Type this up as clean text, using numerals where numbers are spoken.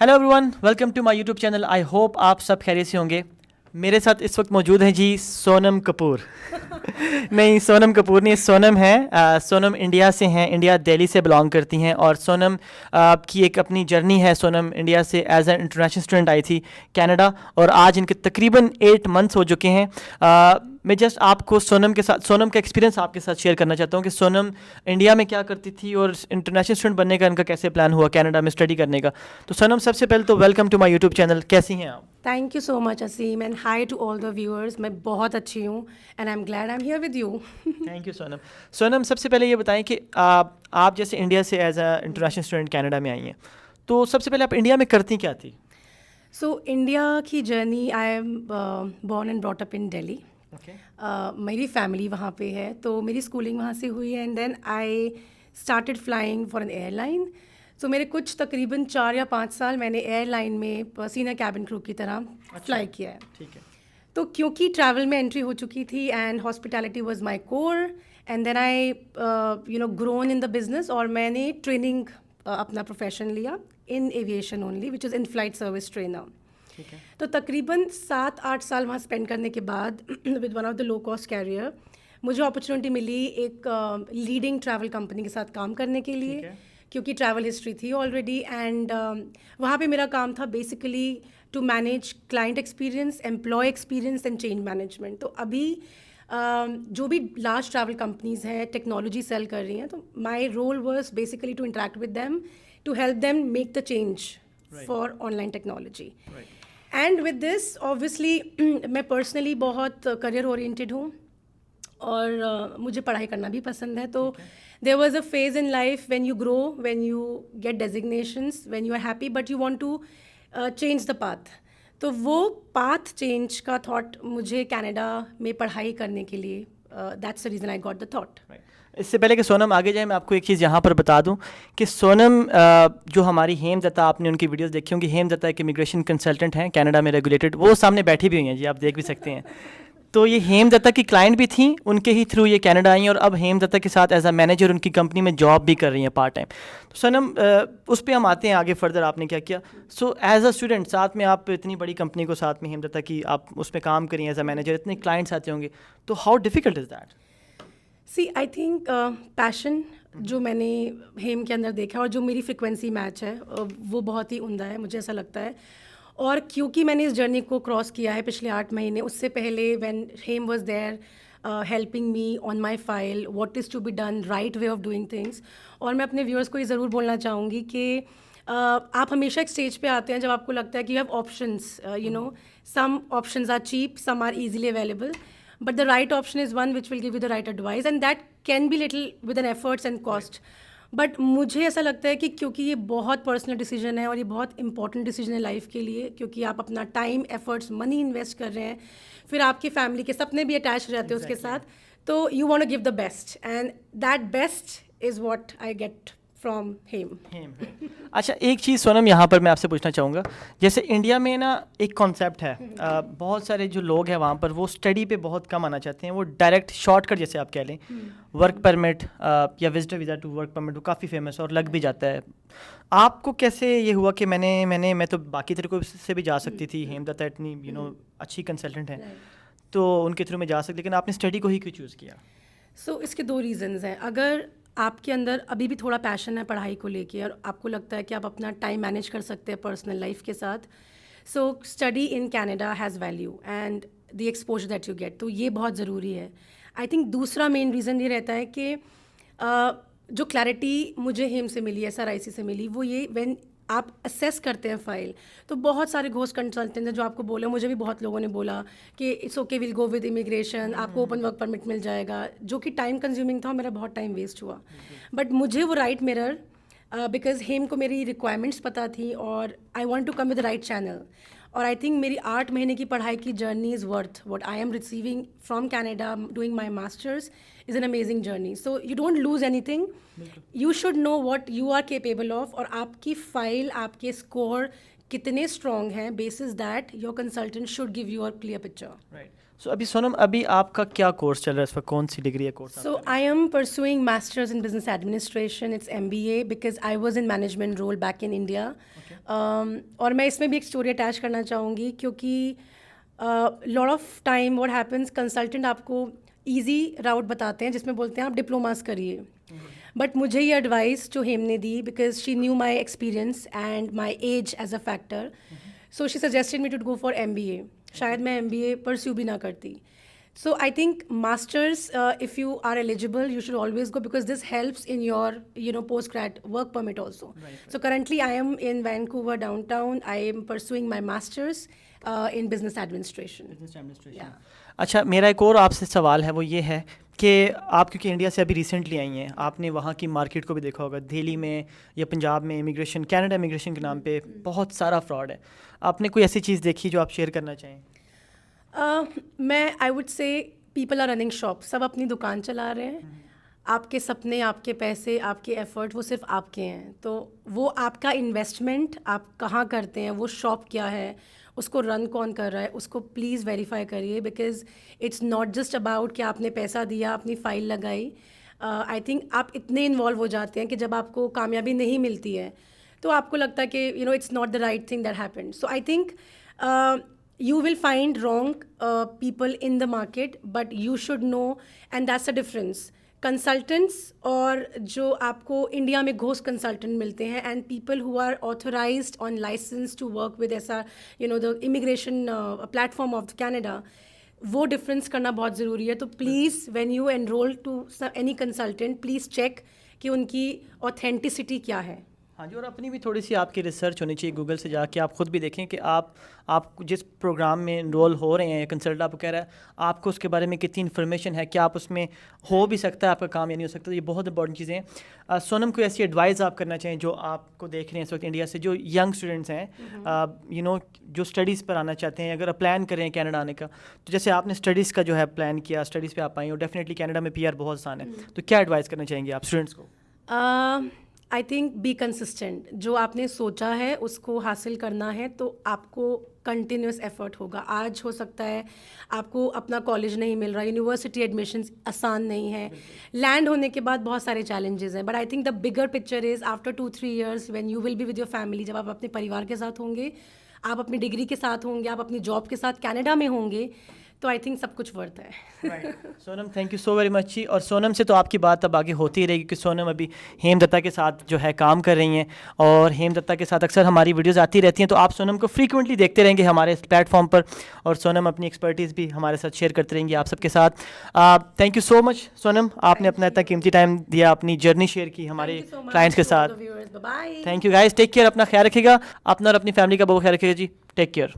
Hello everyone, welcome to my YouTube channel. I hope आप सब खैरियत से होंगे। मेरे साथ इस वक्त मौजूद हैं जी सोनम कपूर। नहीं, सोनम कपूर नहीं, सोनम है। सोनम इंडिया से हैं, इंडिया दिल्ली से बिलोंग करती हैं। और सोनम की एक अपनी जर्नी है। सोनम इंडिया से एज एन इंटरनेशनल स्टूडेंट आई थी कनाडा, और आज इनके तकरीबन 8 मंथ्स हो चुके हैं। मैं जस्ट आपको सोनम का एक्सपीरियंस आपके साथ शेयर करना चाहता हूँ कि सोनम इंडिया में क्या करती थी और इंटरनेशनल स्टूडेंट बनने का इनका कैसे प्लान हुआ कनाडा में स्टडी करने का। तो सोनम, सबसे पहले तो welcome to my YouTube channel. कैसी हैं आप? Thank you so much Aseem and hi to all the viewers. मैं बहुत अच्छी हूँ and I am glad I am here with you. Thank you Sonam. Sonam, सबसे पहले ये बताएं कि आप जैसे इंडिया से as a international student Canada में आई हैं, तो सबसे पहले आप इंडिया में करती क्या थी? सो इंडिया की journey, I am born and brought up in Delhi. Okay. मेरी फैमिली वहाँ पे है, तो मेरी स्कूलिंग वहाँ से हुई है and then I started flying for an airline. So मेरे कुछ तकरीबन 4 या 5 साल मैंने एयरलाइन में सीनियर कैबिन क्रू की तरह फ्लाई किया है। ठीक है। तो क्योंकि ट्रैवल में एंट्री हो चुकी थी and hospitality was my core and then I grown in the business, और मैंने ट्रेनिंग अपना प्रोफेशन लिया in aviation only, which is in flight service trainer. ठीक है। तो तकरीबन 7-8 साल वहाँ स्पेंड करने के बाद with one of the low cost carrier मुझे अपॉर्चुनिटी मिली एक लीडिंग ट्रैवल कंपनी के साथ काम करने के लिए, ठीक है। क्योंकि ट्रैवल हिस्ट्री थी ऑलरेडी। एंड वहाँ पे मेरा काम था basically to manage client experience, employ experience and change management. तो अभी जो भी लार्ज ट्रैवल कंपनीज हैं टेक्नोलॉजी सेल कर रही हैं, तो my role was basically to interact with them to help them make the change for online technology. And with this obviously मैं पर्सनली बहुत करियर ओरिएंटेड हूँ और मुझे पढ़ाई करना भी पसंद है। तो there was a phase in life when you grow, when you get designations, when you are happy but you want to change the path. तो वो पाथ चेंज का थॉट मुझे कनाडा में पढ़ाई करने के लिए, that's the reason I got the thought. इससे पहले कि सोनम आगे जाए, मैं आपको एक चीज़ यहाँ पर बता दूँ कि सोनम जो हमारी हेम दत्ता, आपने उनकी वीडियोस देखी होंगी। हेम दत्ता एक इमिग्रेशन कंसल्टेंट हैं कनाडा में रेगुलेटेड, वो सामने बैठी भी हुई हैं जी, आप देख भी सकते हैं। तो ये हेम दत्ता की क्लाइंट भी थी, उनके ही थ्रू ये कनाडा आई, और अब हेम दत्ता के साथ एज अ मैनेजर उनकी कंपनी में जॉब भी कर रही हैं पार्ट टाइम। तो सोनम, उस पर हम आते हैं आगे फर्दर, आपने क्या किया। सो एज अ स्टूडेंट साथ में आप इतनी बड़ी कंपनी को साथ में हेम दत्ता की आप उस पर काम करिए एज अ मैनेजर, इतने क्लाइंट्स आते होंगे, तो how difficult is that? See I think passion जो मैंने हेम के अंदर देखा और जो मेरी फ्रिक्वेंसी मैच है वो बहुत ही उम्दा है, मुझे ऐसा लगता है। और क्योंकि मैंने इस जर्नी को क्रॉस किया है पिछले 8 महीने, उससे पहले when Hem was there helping me on my file what is to be done, right way of doing things. और मैं अपने व्यूअर्स को ये ज़रूर बोलना चाहूँगी कि आप हमेशा एक स्टेज पे आते हैं जब आपको लगता है कि you have options, you know, some options are cheap, some are easily available, but the right option is one which will give you the right advice, and that can be little with an efforts and cost. But मुझे ऐसा लगता है कि क्योंकि ये बहुत personal decision है और ये बहुत इंपॉर्टेंट डिसीजन है लाइफ के लिए, क्योंकि आप अपना टाइम, एफर्ट्स, मनी इन्वेस्ट कर रहे हैं, फिर आपकी फैमिली के सपने भी अटैच रहते हैं उसके साथ, तो you want to give the best and that best is what I get from Hem. अच्छा, एक चीज़ सोनम यहाँ पर मैं आपसे पूछना चाहूँगा। जैसे इंडिया में ना एक कॉन्सेप्ट है, बहुत सारे जो लोग हैं वहाँ पर वो स्टडी पे बहुत कम आना चाहते हैं, वो डायरेक्ट शॉर्टकट जैसे आप कह लें, वर्क परमिट या visitor visa to work permit, वो काफ़ी फेमस है और लग भी जाता है। आपको कैसे ये हुआ कि मैं तो बाकी तरीकों से भी जा सकती थी, हेमदत्ता इतनी अच्छी कंसल्टेंट है तो उनके थ्रू में जा सकती, लेकिन आपने स्टडी को ही क्यों चूज़ किया? सो इसके 2 रीज़न्स हैं। अगर आपके अंदर अभी भी थोड़ा पैशन है पढ़ाई को लेके और आपको लगता है कि आप अपना टाइम मैनेज कर सकते हैं पर्सनल लाइफ के साथ, so study in Canada has value and the exposure that you get, तो ये बहुत ज़रूरी है। आई थिंक दूसरा मेन रीज़न ये रहता है कि जो क्लैरिटी मुझे हेम से मिली, SRIC से मिली, वो ये व्हेन आप असेस करते हैं फाइल, तो बहुत सारे घोस्ट कंसल्टेंट हैं जो आपको बोले, मुझे भी बहुत लोगों ने बोला कि it's okay, will go with immigration, आपको ओपन वर्क परमिट मिल जाएगा, जो कि टाइम कंज्यूमिंग था, मेरा बहुत टाइम वेस्ट हुआ। बट मुझे वो राइट मिरर, बिकॉज हेम को मेरी रिक्वायरमेंट्स पता थी और I want to come with the right channel. और आई थिंक मेरी 8 महीने की पढ़ाई की journey is worth what I am receiving from Canada doing my masters is an amazing journey. So you don't lose anything, you should know what you are capable of, और आपकी file, आपके score कितने strong हैं, basis that your consultant should give you a clear picture. Right. सो अभी सोनम, अभी आपका क्या course चल रहा है इस वक्त, कौन सी डिग्री या course? So I am pursuing masters in business administration. It's MBA because I was in management role back in India. और मैं इसमें भी एक स्टोरी अटैच करना चाहूँगी क्योंकि lot of time what happens, consultant आपको इजी राउट बताते हैं जिसमें बोलते हैं आप डिप्लोमास करिए, बट मुझे ये एडवाइस जो हेम ने दी, because she knew my experience and my age as a factor, so she suggested me to go for MBA. शायद मैं MBA परस्यू भी ना करती. So I think masters, if you are eligible, you should always go because this helps in your, post-grad work permit also. Right. So currently I am in Vancouver downtown. I am pursuing my masters in business administration. Yeah. अच्छा, मेरा एक और आपसे सवाल है, वो ये है कि आप क्योंकि इंडिया से अभी रिसेंटली आई हैं, आपने वहाँ की मार्केट को भी देखा होगा. दिल्ली में या पंजाब में इमिग्रेशन, कनाडा इमिग्रेशन के नाम पे बहुत सारा फ्रॉड है. आपने कोई ऐसी चीज़ देखी जो आप शेयर करना चाहें? मैं I would say people are running shop. सब अपनी दुकान चला रहे हैं. आपके सपने, आपके पैसे, आपके एफर्ट वो सिर्फ आपके हैं. तो वो आपका इन्वेस्टमेंट आप कहाँ करते हैं, वो शॉप क्या है, उसको रन कौन कर रहा है, उसको प्लीज़ वेरीफाई करिए. Because it's not just about कि आपने पैसा दिया, अपनी फ़ाइल लगाई. आई थिंक आप इतने इन्वॉल्व हो जाते हैं कि जब आपको कामयाबी नहीं मिलती है तो आपको लगता है कि it's not the right thing that happened. So I think you will find wrong people in the market, but you should know, and that's the difference. Consultants और जो आपको इंडिया में घोस्ट कंसल्टेंट मिलते हैं and people who are authorized on license to work with ऐसा the immigration platform of Canada, वो difference करना बहुत ज़रूरी है. तो please when you enroll to any consultant, please check कि उनकी ऑथेंटिसिटी क्या है. हाँ जी, और अपनी भी थोड़ी सी आपकी रिसर्च होनी चाहिए. गूगल से जाके आप खुद भी देखें कि आप जिस प्रोग्राम में इनरोल हो रहे हैं, कंसल्टेंट आपको कह रहा है, आपको उसके बारे में कितनी इन्फॉर्मेशन है, क्या आप उसमें हो भी सकता है आपका काम या नहीं हो सकता. ये बहुत इंपॉर्टेंट चीज़ें हैं. सोनम, कोई ऐसी एडवाइस आप करना चाहें जो आपको देख रहे हैं इस वक्त इंडिया से, जो यंग स्टूडेंट्स हैं, जो स्टडीज़ पर आना चाहते हैं, अगर प्लान करें कनाडा आने का, तो जैसे आपने स्टडीज़ का जो है प्लान किया, स्टडीज़ पे आप आई, और डेफिनेटली कनाडा में PR बहुत आसान है, तो क्या एडवाइस करना चाहेंगे आप स्टूडेंट्स को? I think be consistent. जो आपने सोचा है उसको हासिल करना है तो आपको कंटिन्यूस एफर्ट होगा. आज हो सकता है आपको अपना कॉलेज नहीं मिल रहा, यूनिवर्सिटी एडमिशन्स आसान नहीं है, लैंड होने के बाद बहुत सारे चैलेंजेस हैं. But I think the bigger picture is after 2-3 years when you will be with your family, जब आप अपने परिवार के साथ होंगे, आप अपनी डिग्री के साथ होंगे, आप अपनी जॉब के साथ कनाडा में होंगे, तो आई थिंक सब कुछ वर्थ है. Sonam, thank you so very much ji. और सोनम से तो आपकी बात अब आगे होती ही रहेगी क्योंकि सोनम अभी हेमदत्ता के साथ जो है काम कर रही हैं, और हेमदत्ता के साथ अक्सर हमारी वीडियोस आती रहती हैं, तो आप सोनम को फ्रीक्वेंटली देखते रहेंगे हमारे इस प्लेटफॉर्म पर, और सोनम अपनी एक्सपर्टीज़ भी हमारे साथ शेयर करते रहेंगी आप सबके साथ. Thank you so much Sonam, आपने अपना इतना कीमती टाइम दिया, अपनी जर्नी शेयर की हमारे क्लाइंट्स के साथ. Thank you guys, take care, अपना ख्याल रखिएगा, अपना और अपनी फैमिली का बहुत ख्याल रखिएगा जी. Take care.